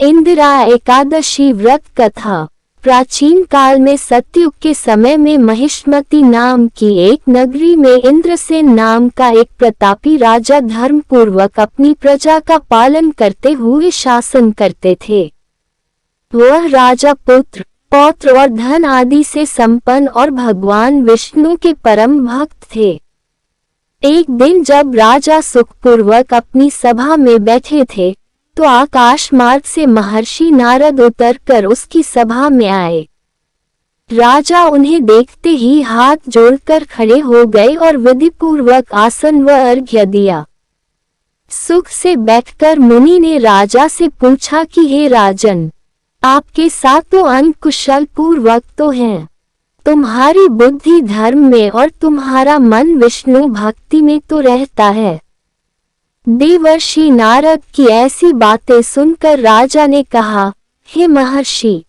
इंदिरा एकादशी व्रत कथा। प्राचीन काल में सतयुग के समय में महिष्मती नाम की एक नगरी में इंद्रसेन नाम का एक प्रतापी राजा धर्मपूर्वक अपनी प्रजा का पालन करते हुए शासन करते थे। वह राजा पुत्र, पौत्र और धन आदि से संपन्न और भगवान विष्णु के परम भक्त थे। एक दिन जब राजा सुखपूर्वक अपनी सभा में बैठे थे तो आकाश मार्ग से महर्षि नारद उतरकर उसकी सभा में आए। राजा उन्हें देखते ही हाथ जोड़कर खड़े हो गए और विधिपूर्वक आसन व अर्घ्य दिया। सुख से बैठकर मुनि ने राजा से पूछा कि हे राजन, आपके सातों अंग कुशल पूर्वक तो हैं, तुम्हारी बुद्धि धर्म में और तुम्हारा मन विष्णु भक्ति में तो रहता है। देवर्षि नारद की ऐसी बातें सुनकर राजा ने कहा, हे महर्षि,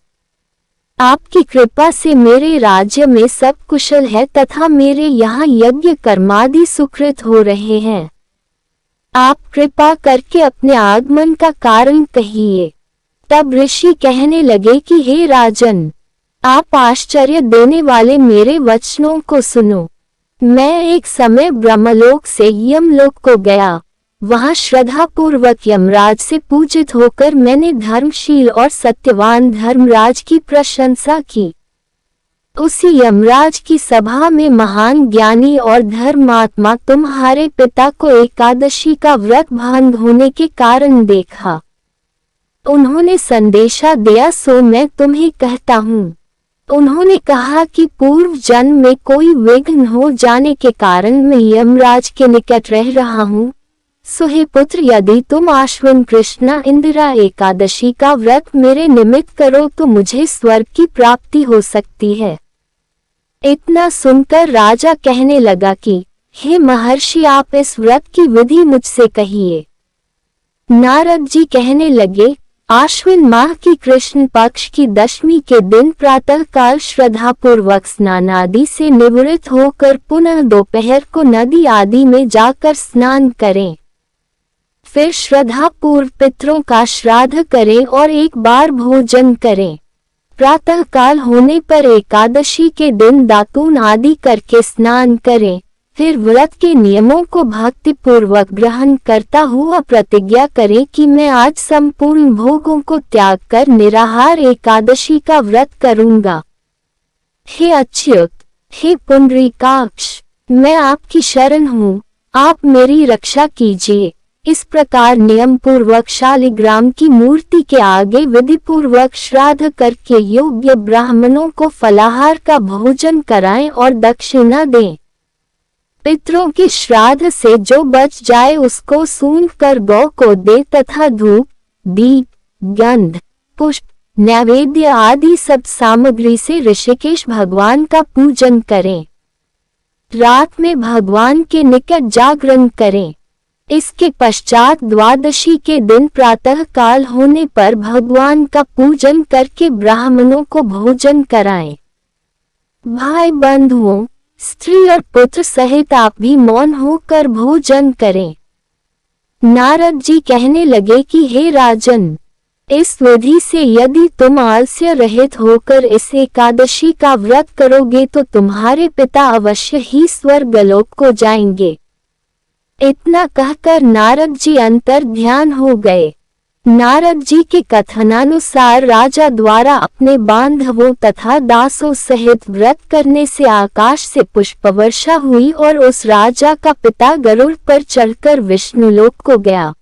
आपकी कृपा से मेरे राज्य में सब कुशल है तथा मेरे यहाँ यज्ञ कर्मादि सुकृत हो रहे हैं। आप कृपा करके अपने आगमन का कारण कहिए। तब ऋषि कहने लगे कि हे राजन, आप आश्चर्य देने वाले मेरे वचनों को सुनो। मैं एक समय ब्रह्मलोक से यमलोक को गया। वहां श्रद्धा पूर्वक यमराज से पूजित होकर मैंने धर्मशील और सत्यवान धर्मराज की प्रशंसा की। उसी यमराज की सभा में महान ज्ञानी और धर्मात्मा तुम्हारे पिता को एकादशी का व्रत भंग होने के कारण देखा। उन्होंने संदेशा दिया, सो मैं तुम्हें कहता हूँ। उन्होंने कहा कि पूर्व जन्म में कोई विघ्न हो जाने के कारण मैं यमराज के निकट रह रहा हूँ। सो हे पुत्र, यदि तुम आश्विन कृष्णा इंदिरा एकादशी का व्रत मेरे निमित्त करो तो मुझे स्वर्ग की प्राप्ति हो सकती है। इतना सुनकर राजा कहने लगा कि हे महर्षि, आप इस व्रत की विधि मुझसे कहिए। नारद जी कहने लगे, आश्विन माह की कृष्ण पक्ष की दशमी के दिन प्रातः काल श्रद्धा पूर्वक स्नान आदि से निवृत्त होकर पुनः दोपहर को नदी आदि में जाकर स्नान करें। फिर श्रद्धा पूर्व पितरों का श्राद्ध करें और एक बार भोजन करें। प्रातः काल होने पर एकादशी के दिन दातून आदि करके स्नान करें। फिर व्रत के नियमों को भक्ति पूर्वक ग्रहण करता हुआ प्रतिज्ञा करें कि मैं आज संपूर्ण भोगों को त्याग कर निराहार एकादशी का व्रत करूंगा। हे अच्युत, हे पुंडरीकाक्ष, मैं आपकी शरण हूँ, आप मेरी रक्षा कीजिए। इस प्रकार नियम पूर्वक शालिग्राम की मूर्ति के आगे विधि पूर्वक श्राद्ध करके योग्य ब्राह्मणों को फलाहार का भोजन कराएं और दक्षिणा दें। पितरों के श्राद्ध से जो बच जाए उसको सूंघ कर गौ को दे तथा धूप, दीप, गंध, पुष्प, नैवेद्य आदि सब सामग्री से ऋषिकेश भगवान का पूजन करें। रात में भगवान के निकट जागरण करें। इसके पश्चात द्वादशी के दिन प्रातः काल होने पर भगवान का पूजन करके ब्राह्मणों को भोजन कराएं। भाई बंधुओं, स्त्री और पुत्र सहित आप भी मौन होकर भोजन करें। नारद जी कहने लगे कि हे राजन, इस विधि से यदि तुम आलस्य रहित होकर इस एकादशी का व्रत करोगे तो तुम्हारे पिता अवश्य ही स्वर्गलोक को जाएंगे। इतना कहकर नारद जी अंतर ध्यान हो गए। नारद जी के कथनानुसार राजा द्वारा अपने बांधवों तथा दासों सहित व्रत करने से आकाश से पुष्प वर्षा हुई और उस राजा का पिता गरुड़ पर चढ़कर विष्णुलोक को गया।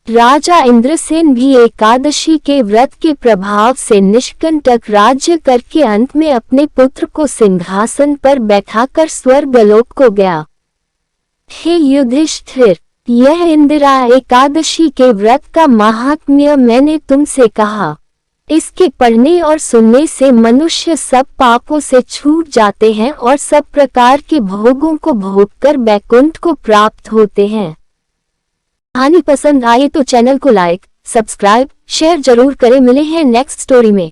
राजा इंद्रसेन भी एकादशी के व्रत के प्रभाव से निष्कंटक राज्य करके अंत में अपने पुत्र को सिंहासन पर बैठाकर स्वर्गलोक को गया। हे युधिष्ठिर, यह इंदिरा एकादशी के व्रत का महात्म्य मैंने तुमसे कहा। इसके पढ़ने और सुनने से मनुष्य सब पापों से छूट जाते हैं और सब प्रकार के भोगों को भोगकर बैकुंठ को प्राप्त होते हैं। कहानी पसंद आए तो चैनल को लाइक, सब्सक्राइब, शेयर जरूर करें। मिले हैं नेक्स्ट स्टोरी में।